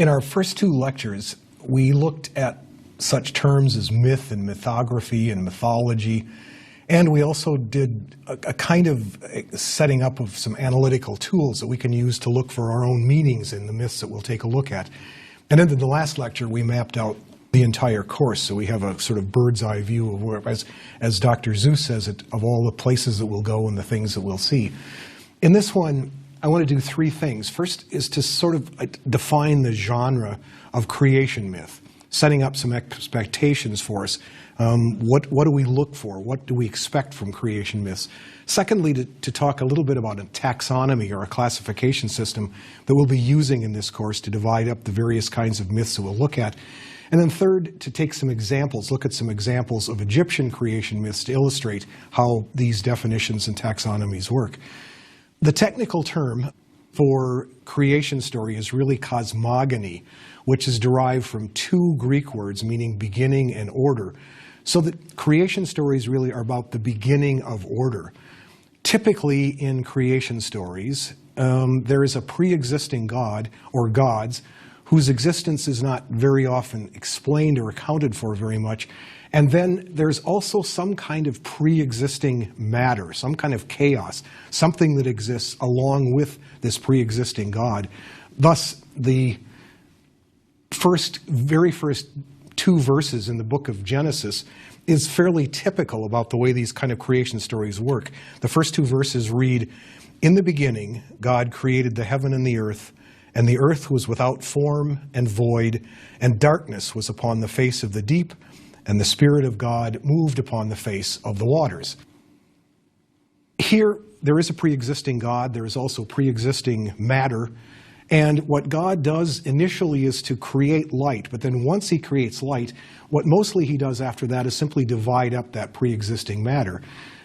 In our first two lectures, we looked at such terms as myth and mythography and mythology, and we also did a kind of setting up of some analytical tools that we can use to look for our own meanings in the myths that we'll take a look at. And then in the last lecture, we mapped out the entire course, so we have a sort of bird's eye view of where, as Dr. Seuss says, of all the places that we'll go and the things that we'll see. In this one, I want to do three things. First is to sort of define the genre of creation myth, setting up some expectations for us. What do we look for? What do we expect from creation myths? Secondly, to talk a little bit about a taxonomy or a classification system that we'll be using in this course to divide up the various kinds of myths that we'll look at. And then third, to take some examples, look at some examples of Egyptian creation myths to illustrate how these definitions and taxonomies work. The technical term for creation story is really cosmogony, which is derived from two Greek words meaning beginning and order. So that creation stories really are about the beginning of order. Typically in creation stories, there is a pre-existing god or gods whose existence is not very often explained or accounted for very much. And then there's also some kind of pre-existing matter, some kind of chaos, something that exists along with this pre-existing God. Thus, the very first two verses in the book of Genesis is fairly typical about the way these kind of creation stories work. The first two verses read, "In the beginning, God created the heaven and the earth was without form and void, and darkness was upon the face of the deep, and the Spirit of God moved upon the face of the waters." Here, there is a pre-existing God. There is also pre-existing matter. And what God does initially is to create light. But then once he creates light, what mostly he does after that is simply divide up that pre-existing matter.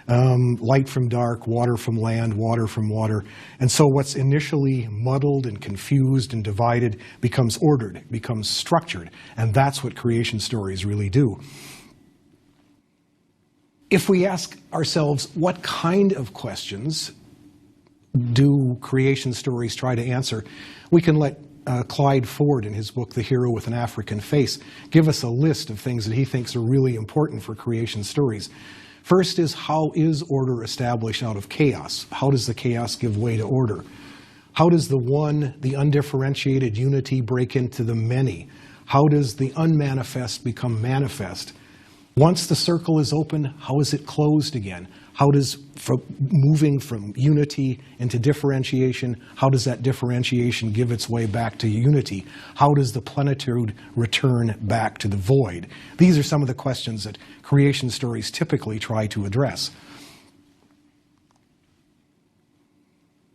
Light from dark, water from land, water from water. And so what's initially muddled and confused and divided becomes ordered, becomes structured. And that's what creation stories really do. If we ask ourselves, what kind of questions do creation stories try to answer, we can let Clyde Ford, in his book, The Hero with an African Face, give us a list of things that he thinks are really important for creation stories. First is, how is order established out of chaos? How does the chaos give way to order? How does the undifferentiated unity break into the many? How does the unmanifest become manifest? Once the circle is open, how is it closed again? How does, moving from unity into differentiation, how does that differentiation give its way back to unity? How does the plenitude return back to the void? These are some of the questions that creation stories typically try to address.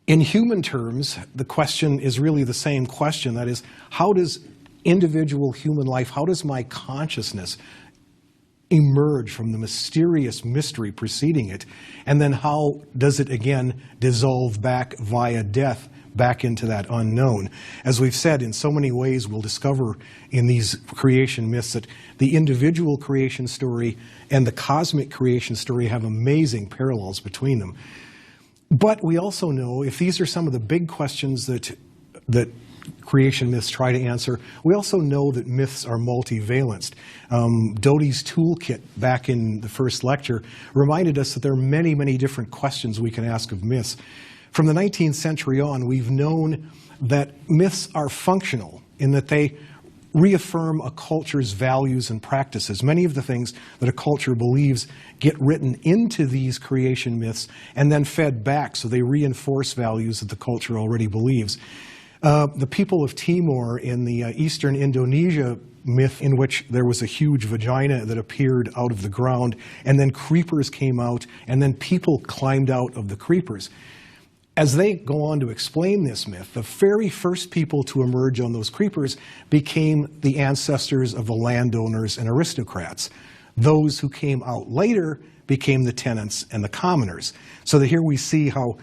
In human terms, the question is really the same question. That is, how does individual human life, how does my consciousness emerge from the mysterious mystery preceding it, and then how does it again dissolve back via death back into that unknown? As we've said, in so many ways we'll discover in these creation myths that the individual creation story and the cosmic creation story have amazing parallels between them. But we also know, if these are some of the big questions that creation myths try to answer, we also know that myths are multivalenced. Doty's toolkit back in the first lecture reminded us that there are many, many different questions we can ask of myths. From the 19th century on, we've known that myths are functional in that they reaffirm a culture's values and practices. Many of the things that a culture believes get written into these creation myths and then fed back, so they reinforce values that the culture already believes. The people of Timor in the eastern Indonesia myth, in which there was a huge vagina that appeared out of the ground, and then creepers came out, and then people climbed out of the creepers. As they go on to explain this myth, the very first people to emerge on those creepers became the ancestors of the landowners and aristocrats. Those who came out later became the tenants and the commoners. So that here we see how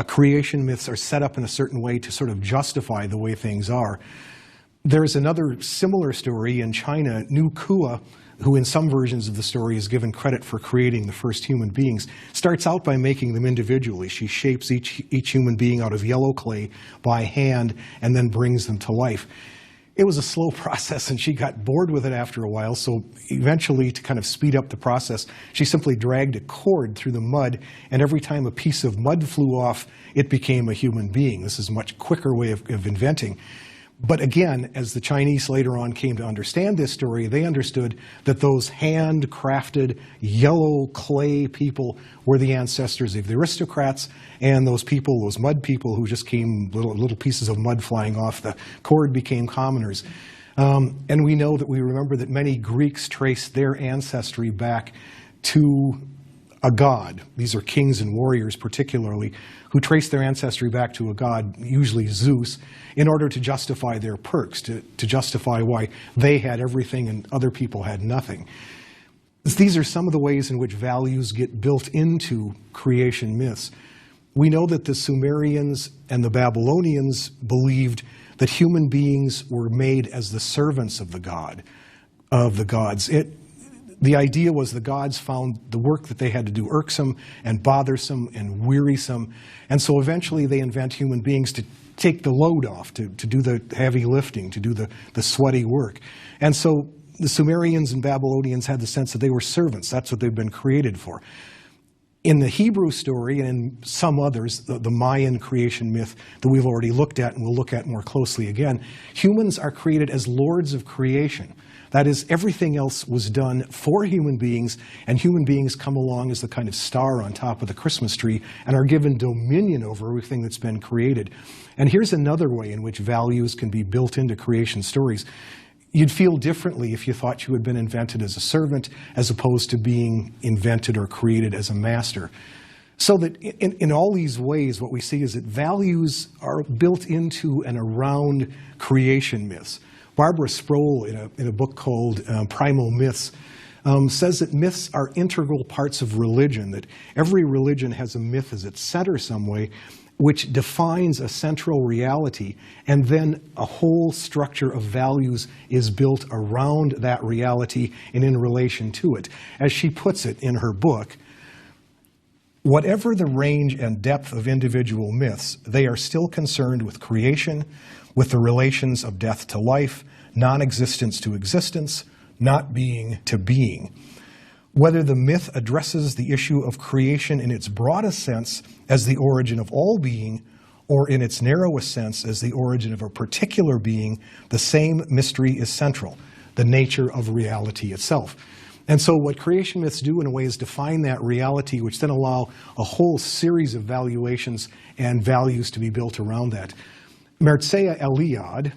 creation myths are set up in a certain way to sort of justify the way things are. There's another similar story in China. Nu Kua, who in some versions of the story is given credit for creating the first human beings, starts out by making them individually. She shapes each human being out of yellow clay by hand and then brings them to life. It was a slow process, and she got bored with it after a while, so eventually, to kind of speed up the process, she simply dragged a cord through the mud, and every time a piece of mud flew off, it became a human being. This is a much quicker way of inventing. But again, as the Chinese later on came to understand this story, they understood that those handcrafted yellow clay people were the ancestors of the aristocrats, and those people, those mud people who just came little pieces of mud flying off the cord, became commoners. And we know that we remember that many Greeks traced their ancestry back to a god. These are kings and warriors particularly, who trace their ancestry back to a god, usually Zeus, in order to justify their perks, to justify why they had everything and other people had nothing. These are some of the ways in which values get built into creation myths. We know that the Sumerians and the Babylonians believed that human beings were made as the servants of the gods. The idea was the gods found the work that they had to do irksome and bothersome and wearisome, and so eventually they invent human beings to take the load off, to do the heavy lifting, to do the sweaty work. And so the Sumerians and Babylonians had the sense that they were servants. That's what they've been created for. In the Hebrew story, and in some others, the Mayan creation myth that we've already looked at and we'll look at more closely again, humans are created as lords of creation. That is, everything else was done for human beings, and human beings come along as the kind of star on top of the Christmas tree and are given dominion over everything that's been created. And here's another way in which values can be built into creation stories. You'd feel differently if you thought you had been invented as a servant as opposed to being invented or created as a master. So that in all these ways, what we see is that values are built into and around creation myths. Barbara Sproul, in a book called Primal Myths, says that myths are integral parts of religion, that every religion has a myth as its center some way, which defines a central reality, and then a whole structure of values is built around that reality and in relation to it. As she puts it in her book, whatever the range and depth of individual myths, they are still concerned with creation, with the relations of death to life, non-existence to existence, not being to being. Whether the myth addresses the issue of creation in its broadest sense as the origin of all being, or in its narrowest sense as the origin of a particular being, the same mystery is central, the nature of reality itself. And so what creation myths do in a way is define that reality, which then allow a whole series of valuations and values to be built around that. Mircea Eliade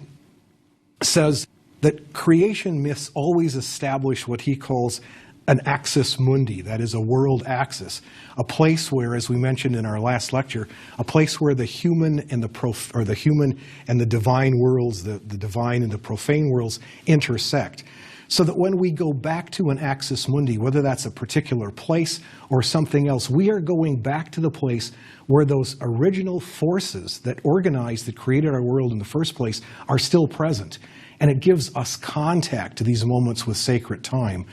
says that creation myths always establish what he calls an axis mundi, that is a world axis, a place where, as we mentioned in our last lecture, a place where the human and the human and the divine worlds, the divine and the profane worlds intersect. So that when we go back to an axis mundi, whether that's a particular place or something else, we are going back to the place where those original forces that organized, that created our world in the first place, are still present. And it gives us contact to these moments with sacred time.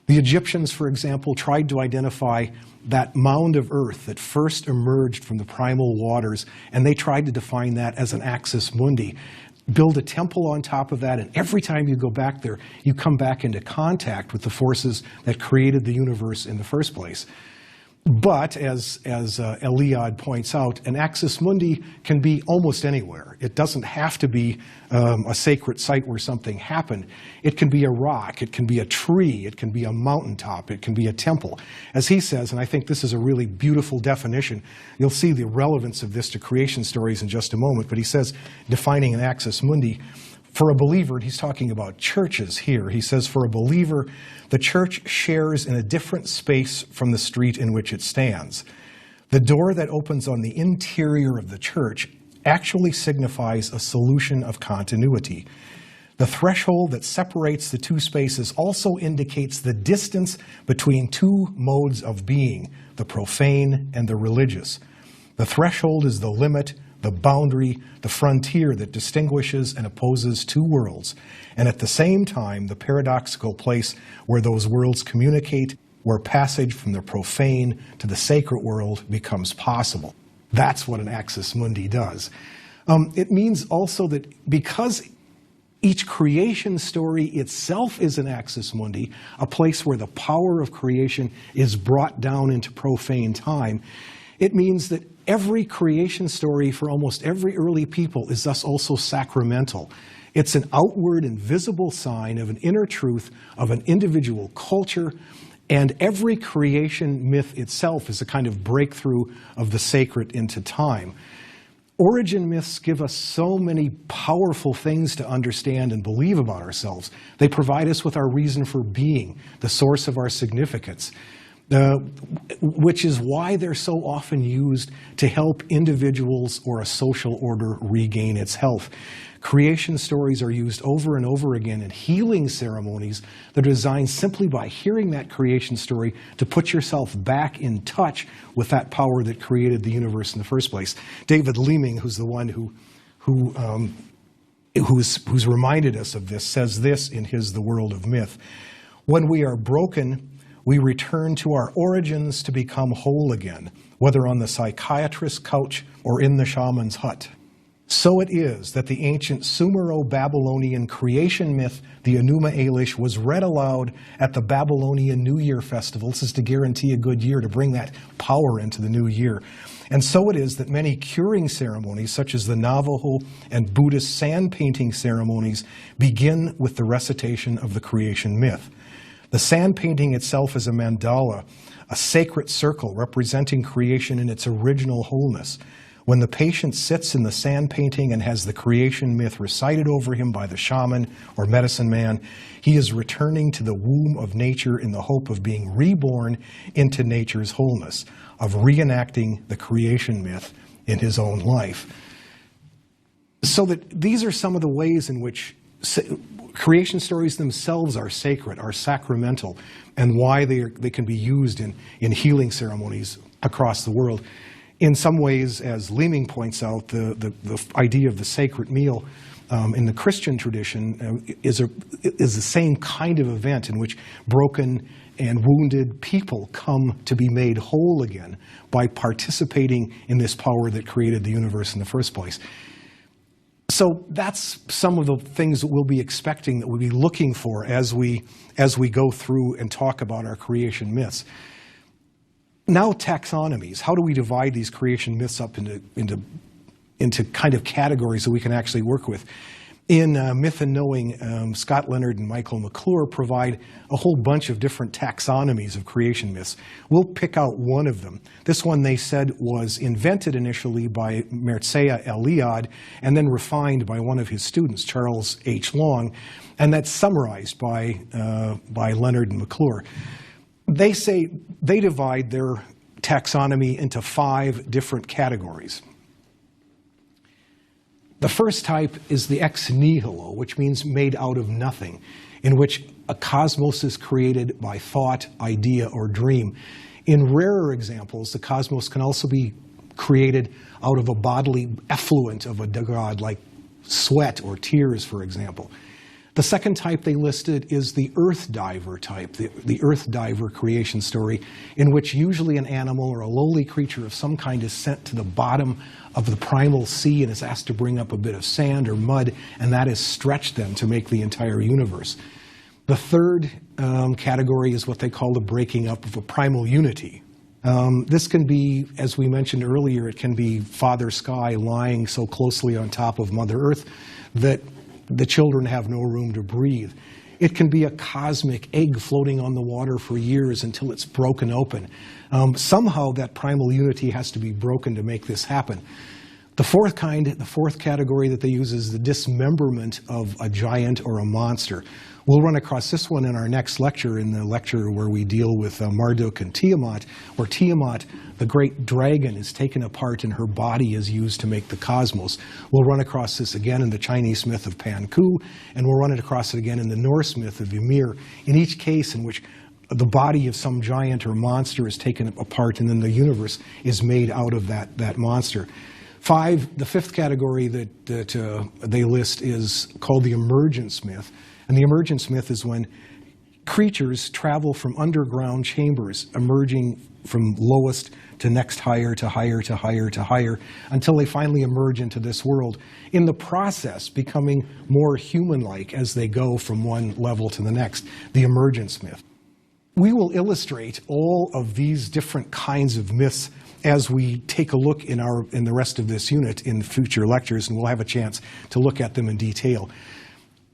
The Egyptians, for example, tried to identify that mound of earth that first emerged from the primal waters, and they tried to define that as an axis mundi. Build a temple on top of that, and every time you go back there, you come back into contact with the forces that created the universe in the first place. But, as Eliade points out, an axis mundi can be almost anywhere. It doesn't have to be a sacred site where something happened. It can be a rock, it can be a tree, it can be a mountaintop, it can be a temple. As he says, and I think this is a really beautiful definition, you'll see the relevance of this to creation stories in just a moment, but he says, defining an axis mundi, for a believer, and he's talking about churches here, he says, for a believer, the church shares in a different space from the street in which it stands. The door that opens on the interior of the church actually signifies a solution of continuity. The threshold that separates the two spaces also indicates the distance between two modes of being, the profane and the religious. The threshold is the limit, the boundary, the frontier that distinguishes and opposes two worlds, and at the same time, the paradoxical place where those worlds communicate, where passage from the profane to the sacred world becomes possible. That's what an axis mundi does. It means also that because Each creation story itself is an axis mundi, a place where the power of creation is brought down into profane time. It means that every creation story for almost every early people is thus also sacramental. It's an outward and visible sign of an inner truth of an individual culture, and every creation myth itself is a kind of breakthrough of the sacred into time. Origin myths give us so many powerful things to understand and believe about ourselves. They provide us with our reason for being, the source of our significance, which is why they're so often used to help individuals or a social order regain its health. Creation stories are used over and over again in healing ceremonies that are designed simply by hearing that creation story to put yourself back in touch with that power that created the universe in the first place. David Leeming, who's the one who's reminded us of this, says this in his The World of Myth. When we are broken, we return to our origins to become whole again, whether on the psychiatrist's couch or in the shaman's hut. So it is that the ancient Sumero-Babylonian creation myth, the Enuma Elish, was read aloud at the Babylonian New Year festival. This is to guarantee a good year, to bring that power into the new year. And so it is that many curing ceremonies, such as the Navajo and Buddhist sand painting ceremonies, begin with the recitation of the creation myth. The sand painting itself is a mandala, a sacred circle representing creation in its original wholeness. When the patient sits in the sand painting and has the creation myth recited over him by the shaman or medicine man, he is returning to the womb of nature in the hope of being reborn into nature's wholeness, of reenacting the creation myth in his own life. So that these are some of the ways in which creation stories themselves are sacred, are sacramental, and why they can be used in healing ceremonies across the world. In some ways, as Leeming points out, the idea of the sacred meal in the Christian tradition is the same kind of event in which broken and wounded people come to be made whole again by participating in this power that created the universe in the first place. So that's some of the things that we'll be expecting, that we'll be looking for as we go through and talk about our creation myths. Now, taxonomies. How do we divide these creation myths up into kind of categories that we can actually work with? In Myth and Knowing, Scott Leonard and Michael McClure provide a whole bunch of different taxonomies of creation myths. We'll pick out one of them. This one, they said, was invented initially by Mircea Eliade and then refined by one of his students, Charles H. Long, and that's summarized by Leonard and McClure. They say they divide their taxonomy into 5 different categories. The first type is the ex nihilo, which means made out of nothing, in which a cosmos is created by thought, idea, or dream. In rarer examples, the cosmos can also be created out of a bodily effluent of a god, like sweat or tears, for example. The second type they listed is the earth diver type, the earth diver creation story, in which usually an animal or a lowly creature of some kind is sent to the bottom of the primal sea and is asked to bring up a bit of sand or mud, and that has stretched them to make the entire universe. The third category is what they call the breaking up of a primal unity. This can be, as we mentioned earlier, it can be Father Sky lying so closely on top of Mother Earth that the children have no room to breathe. It can be a cosmic egg floating on the water for years until it's broken open. Somehow that primal unity has to be broken to make this happen. The fourth category that they use is the dismemberment of a giant or a monster. We'll run across this one in our next lecture, in the lecture where we deal with Marduk and Tiamat, where Tiamat, the great dragon, is taken apart and her body is used to make the cosmos. We'll run across this again in the Chinese myth of Panku, and we'll run across it again in the Norse myth of Ymir, in each case in which the body of some giant or monster is taken apart and then the universe is made out of that monster. The fifth category that they list is called the emergence myth. And the emergence myth is when creatures travel from underground chambers, emerging from lowest to next higher to higher to higher to higher, until they finally emerge into this world, in the process becoming more human-like as they go from one level to the next, the emergence myth. We will illustrate all of these different kinds of myths as we take a look in the rest of this unit in future lectures, and we'll have a chance to look at them in detail.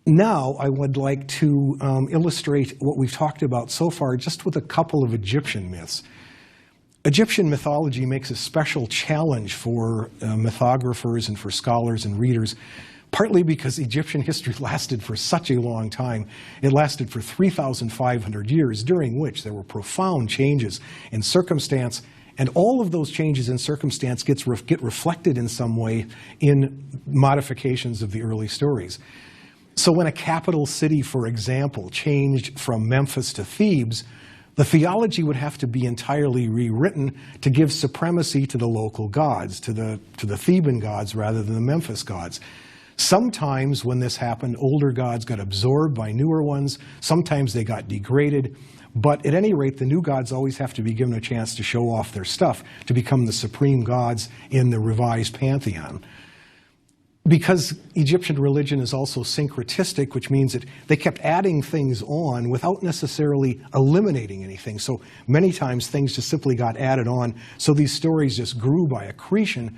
Now, I would like to illustrate what we've talked about so far just with a couple of Egyptian myths. Egyptian mythology makes a special challenge for mythographers and for scholars and readers, partly because Egyptian history lasted for such a long time. It lasted for 3,500 years, during which there were profound changes in circumstance, and all of those changes in circumstance get reflected in some way in modifications of the early stories. So when a capital city, for example, changed from Memphis to Thebes, the theology would have to be entirely rewritten to give supremacy to the local gods, to the Theban gods rather than the Memphis gods. Sometimes when this happened, older gods got absorbed by newer ones. Sometimes they got degraded. But at any rate, the new gods always have to be given a chance to show off their stuff, to become the supreme gods in the revised pantheon. Because Egyptian religion is also syncretistic, which means that they kept adding things on without necessarily eliminating anything. So many times things just simply got added on, so these stories just grew by accretion.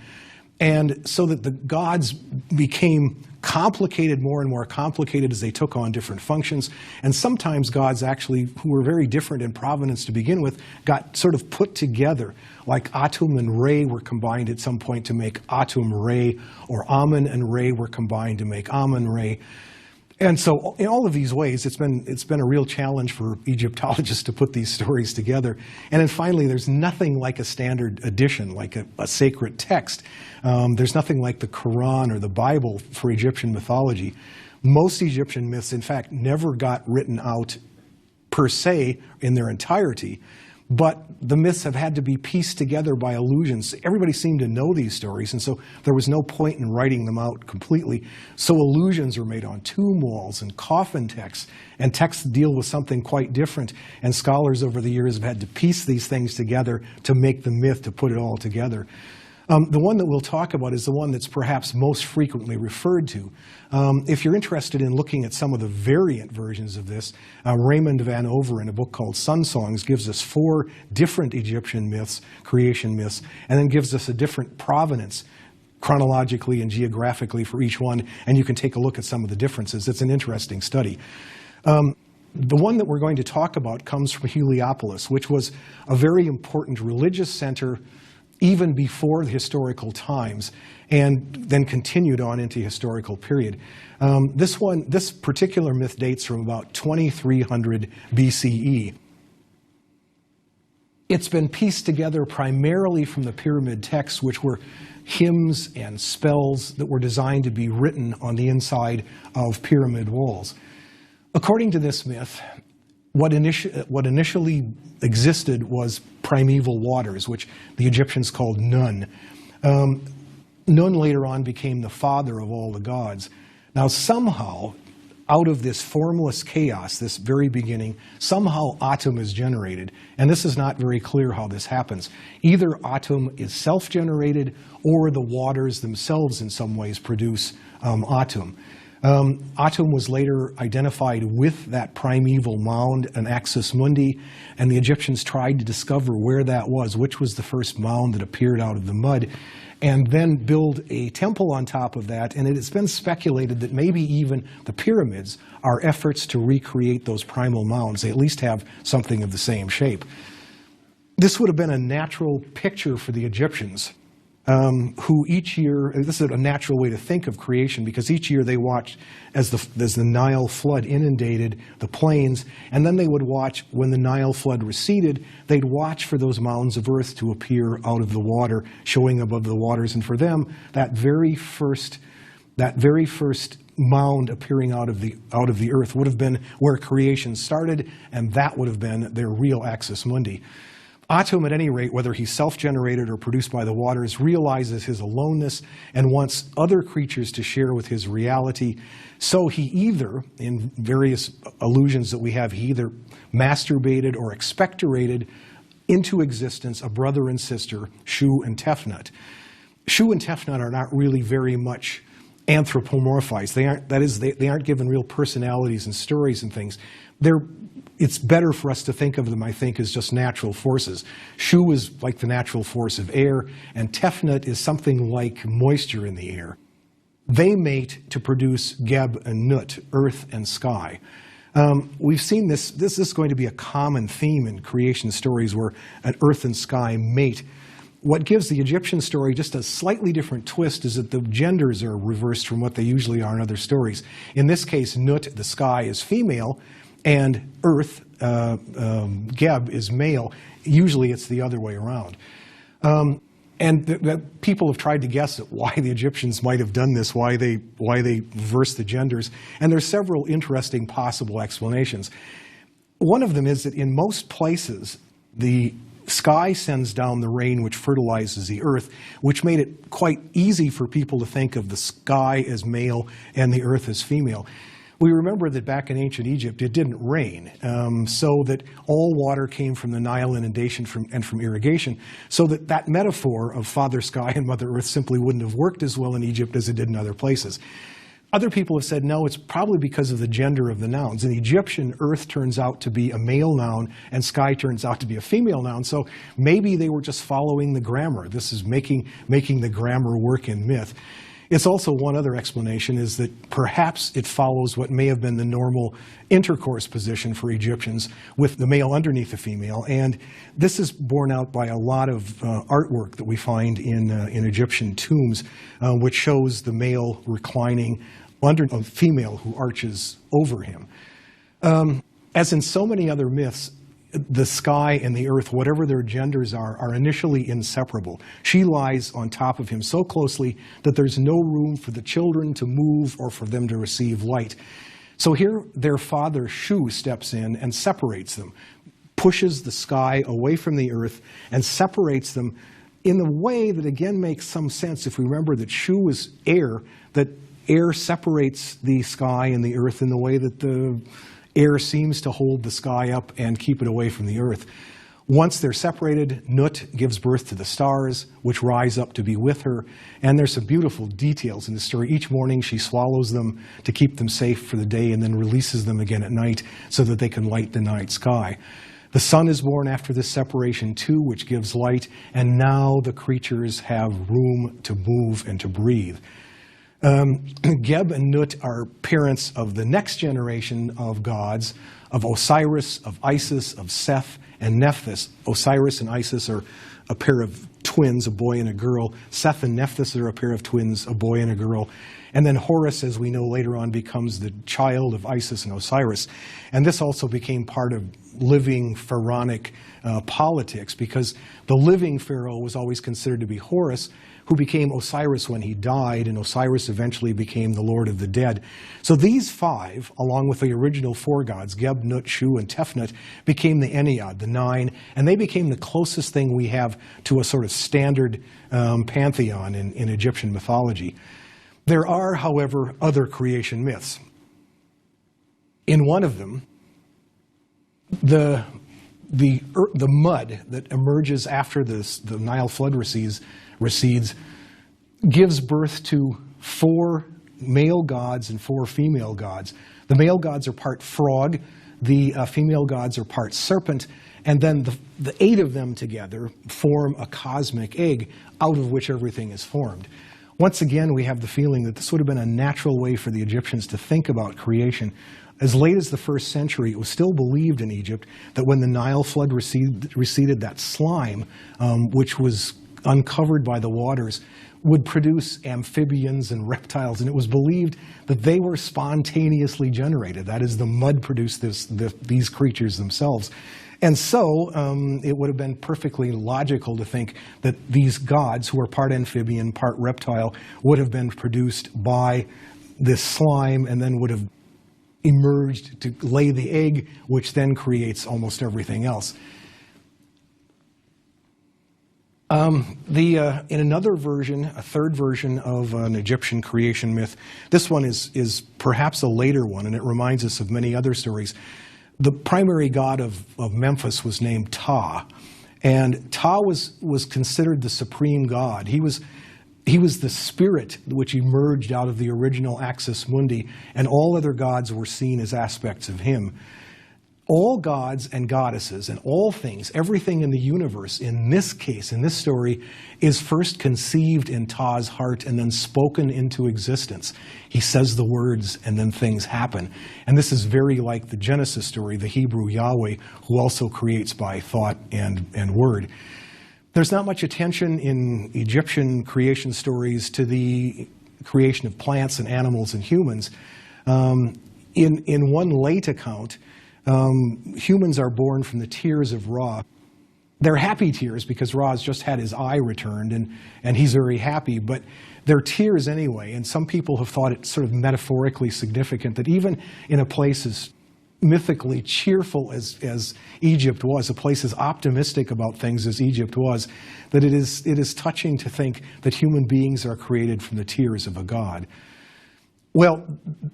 And so that the gods became complicated, more and more complicated as they took on different functions. And sometimes gods actually, who were very different in provenance to begin with, got sort of put together. Like Atum and Re were combined at some point to make Atum Re, or Amun and Re were combined to make Amun Re. And so in all of these ways, it's been a real challenge for Egyptologists to put these stories together. And then finally, there's nothing like a standard edition, like a sacred text. There's nothing like the Quran or the Bible for Egyptian mythology. Most Egyptian myths, in fact, never got written out per se in their entirety. But the myths have had to be pieced together by allusions. Everybody seemed to know these stories, and so there was no point in writing them out completely. So allusions are made on tomb walls and coffin texts, and texts deal with something quite different. And scholars over the years have had to piece these things together to make the myth, to put it all together. The one that we'll talk about is the one that's perhaps most frequently referred to. If you're interested in looking at some of the variant versions of this, Raymond van Over, in a book called Sun Songs, gives us 4 different Egyptian myths, creation myths, and then gives us a different provenance chronologically and geographically for each one, and you can take a look at some of the differences. It's an interesting study. The one that we're going to talk about comes from Heliopolis, which was a very important religious center even before the historical times, and then continued on into historical period. This particular myth dates from about 2300 B.C.E. It's been pieced together primarily from the pyramid texts, which were hymns and spells that were designed to be written on the inside of pyramid walls. According to this myth, what initially existed was primeval waters, which the Egyptians called Nun. Nun later on became the father of all the gods. Now somehow, out of this formless chaos, this very beginning, somehow Atum is generated. And this is not very clear how this happens. Either Atum is self-generated, or the waters themselves in some ways produce Atum. Atum was later identified with that primeval mound, an axis mundi, and the Egyptians tried to discover where that was, which was the first mound that appeared out of the mud, and then build a temple on top of that. And it has been speculated that maybe even the pyramids are efforts to recreate those primal mounds. They at least have something of the same shape. This would have been a natural picture for the Egyptians, who each year, this is a natural way to think of creation, because each year they watched as the Nile flood inundated the plains, and then they would watch when the Nile flood receded, they'd watch for those mounds of earth to appear out of the water, showing above the waters. And for them, that very first mound appearing out of the earth would have been where creation started, and that would have been their real axis mundi. Atum, at any rate, whether he's self-generated or produced by the waters, realizes his aloneness and wants other creatures to share with his reality. So he either, in various allusions that we have, he either masturbated or expectorated into existence a brother and sister, Shu and Tefnut. Shu and Tefnut are not really very much anthropomorphized. They aren't given real personalities and stories and things. It's better for us to think of them, I think, as just natural forces. Shu is like the natural force of air, and Tefnut is something like moisture in the air. They mate to produce Geb and Nut, earth and sky. We've seen this. This is going to be a common theme in creation stories where an earth and sky mate. What gives the Egyptian story just a slightly different twist is that the genders are reversed from what they usually are in other stories. In this case, Nut, the sky, is female, and earth, Geb, is male. Usually it's the other way around. And people have tried to guess at why the Egyptians might have done this, why they reversed the genders. And there's several interesting possible explanations. One of them is that in most places, the sky sends down the rain which fertilizes the earth, which made it quite easy for people to think of the sky as male and the earth as female. We remember that back in ancient Egypt, it didn't rain, so that all water came from the Nile inundation and from irrigation, so that metaphor of Father Sky and Mother Earth simply wouldn't have worked as well in Egypt as it did in other places. Other people have said, no, it's probably because of the gender of the nouns. In Egyptian, earth turns out to be a male noun, and sky turns out to be a female noun, so maybe they were just following the grammar. This is making the grammar work in myth. It's also one other explanation is that perhaps it follows what may have been the normal intercourse position for Egyptians with the male underneath the female. And this is borne out by a lot of artwork that we find in Egyptian tombs, which shows the male reclining under a female who arches over him. As in so many other myths, the sky and the earth, whatever their genders are initially inseparable. She lies on top of him so closely that there's no room for the children to move or for them to receive light. So here their father, Shu, steps in and separates them, pushes the sky away from the earth and separates them in a way that again makes some sense if we remember that Shu is air, that air separates the sky and the earth in the way that the air seems to hold the sky up and keep it away from the earth. Once they're separated, Nut gives birth to the stars, which rise up to be with her. And there's some beautiful details in the story. Each morning she swallows them to keep them safe for the day and then releases them again at night so that they can light the night sky. The sun is born after this separation too, which gives light. And now the creatures have room to move and to breathe. Geb and Nut are parents of the next generation of gods, of Osiris, of Isis, of Seth, and Nephthys. Osiris and Isis are a pair of twins, a boy and a girl. Seth and Nephthys are a pair of twins, a boy and a girl. And then Horus, as we know later on, becomes the child of Isis and Osiris. And this also became part of living pharaonic politics, because the living pharaoh was always considered to be Horus, who became Osiris when he died, and Osiris eventually became the Lord of the Dead. So these five, along with the original four gods, Geb, Nut, Shu, and Tefnut, became the Ennead, the nine, and they became the closest thing we have to a sort of standard pantheon in Egyptian mythology. There are, however, other creation myths. In one of them, the mud that emerges after the Nile flood recedes gives birth to 4 male gods and 4 female gods. The male gods are part frog, the female gods are part serpent, and then the 8 of them together form a cosmic egg out of which everything is formed. Once again, we have the feeling that this would have been a natural way for the Egyptians to think about creation. As late as the 1st century, it was still believed in Egypt that when the Nile flood receded, that slime, which was uncovered by the waters, would produce amphibians and reptiles, and it was believed that they were spontaneously generated. That is, the mud produced these creatures themselves. And so it would have been perfectly logical to think that these gods, who are part amphibian, part reptile, would have been produced by this slime and then would have emerged to lay the egg, which then creates almost everything else. In another version, a third version of an Egyptian creation myth, this one is perhaps a later one, and it reminds us of many other stories. The primary god of Memphis was named Ptah, and Ptah was considered the supreme god. He was the spirit which emerged out of the original Axis Mundi, and all other gods were seen as aspects of him. All gods and goddesses and all things, everything in the universe, in this case, in this story, is first conceived in Ptah's heart and then spoken into existence. He says the words and then things happen. And this is very like the Genesis story, the Hebrew Yahweh, who also creates by thought and word. There's not much attention in Egyptian creation stories to the creation of plants and animals and humans. In one late account, humans are born from the tears of Ra. They're happy tears because Ra's just had his eye returned and he's very happy, but they're tears anyway. And some people have thought it sort of metaphorically significant that even in a place as mythically cheerful as Egypt was, a place as optimistic about things as Egypt was, that it is touching to think that human beings are created from the tears of a god. Well,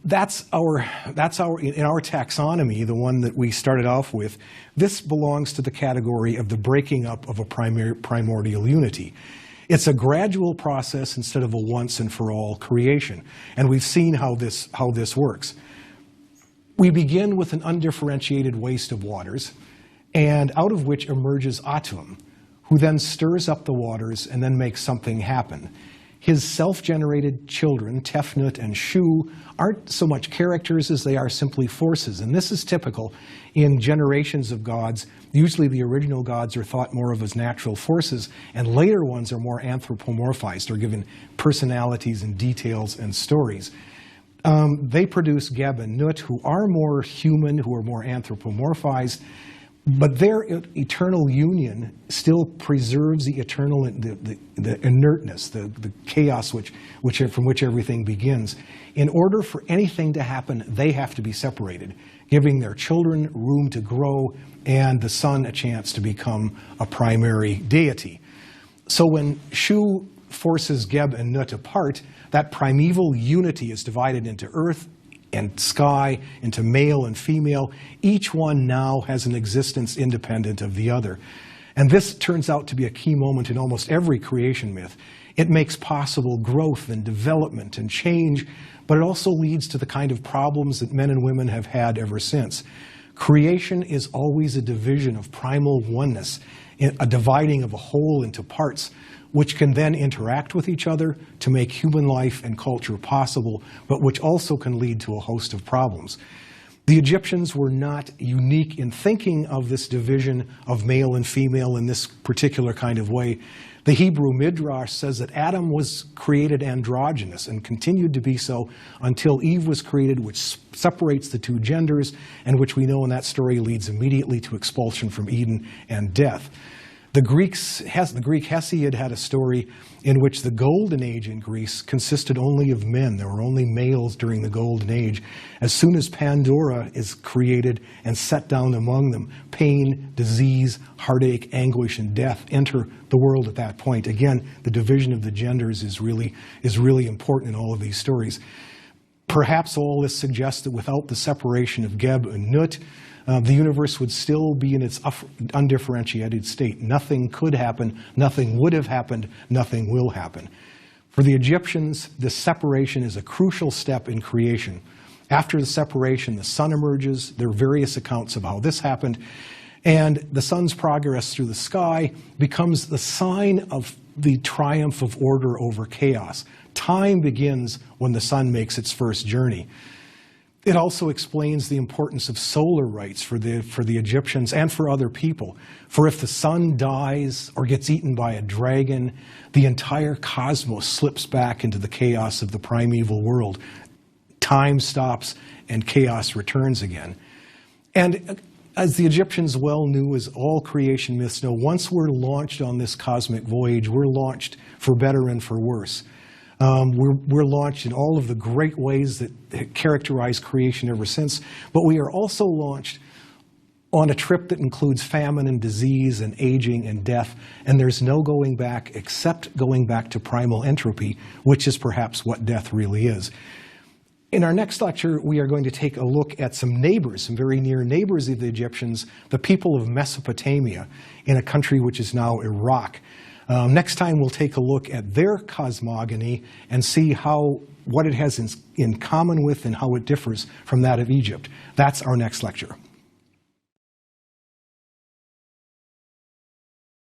that's in our taxonomy, the one that we started off with. This belongs to the category of the breaking up of a primordial unity. It's a gradual process instead of a once and for all creation, and we've seen how this works. We begin with an undifferentiated waste of waters, and out of which emerges Atum, who then stirs up the waters and then makes something happen. His self-generated children, Tefnut and Shu, aren't so much characters as they are simply forces. And this is typical in generations of gods. Usually the original gods are thought more of as natural forces, and later ones are more anthropomorphized, or given personalities and details and stories. They produce Geb and Nut, who are more human, who are more anthropomorphized, but their eternal union still preserves the eternal, the inertness, the chaos from which everything begins. In order for anything to happen, they have to be separated, giving their children room to grow and the sun a chance to become a primary deity. So when Shu forces Geb and Nut apart, that primeval unity is divided into earth and sky, into male and female. Each one now has an existence independent of the other. And this turns out to be a key moment in almost every creation myth. It makes possible growth and development and change, but it also leads to the kind of problems that men and women have had ever since. Creation is always a division of primal oneness, a dividing of a whole into parts, which can then interact with each other to make human life and culture possible, but which also can lead to a host of problems. The Egyptians were not unique in thinking of this division of male and female in this particular kind of way. The Hebrew Midrash says that Adam was created androgynous and continued to be so until Eve was created, which separates the two genders, and which we know in that story leads immediately to expulsion from Eden and death. The Greek Hesiod had a story in which the Golden Age in Greece consisted only of men. There were only males during the Golden Age. As soon as Pandora is created and set down among them, pain, disease, heartache, anguish, and death enter the world at that point. Again, the division of the genders is really important in all of these stories. Perhaps all this suggests that without the separation of Geb and Nut, the universe would still be in its undifferentiated state. Nothing could happen, nothing would have happened, nothing will happen. For the Egyptians, this separation is a crucial step in creation. After the separation, the sun emerges. There are various accounts of how this happened. And the sun's progress through the sky becomes the sign of the triumph of order over chaos. Time begins when the sun makes its first journey. It also explains the importance of solar rites for the Egyptians and for other people. For if the sun dies or gets eaten by a dragon, the entire cosmos slips back into the chaos of the primeval world. Time stops and chaos returns again. And as the Egyptians well knew, as all creation myths know, once we're launched on this cosmic voyage, we're launched for better and for worse. We're launched in all of the great ways that characterize creation ever since, but we are also launched on a trip that includes famine and disease and aging and death, and there's no going back except going back to primal entropy, which is perhaps what death really is. In our next lecture, we are going to take a look at some neighbors, some very near neighbors of the Egyptians, the people of Mesopotamia, in a country which is now Iraq. Next time, we'll take a look at their cosmogony and see what it has in common with and how it differs from that of Egypt. That's our next lecture.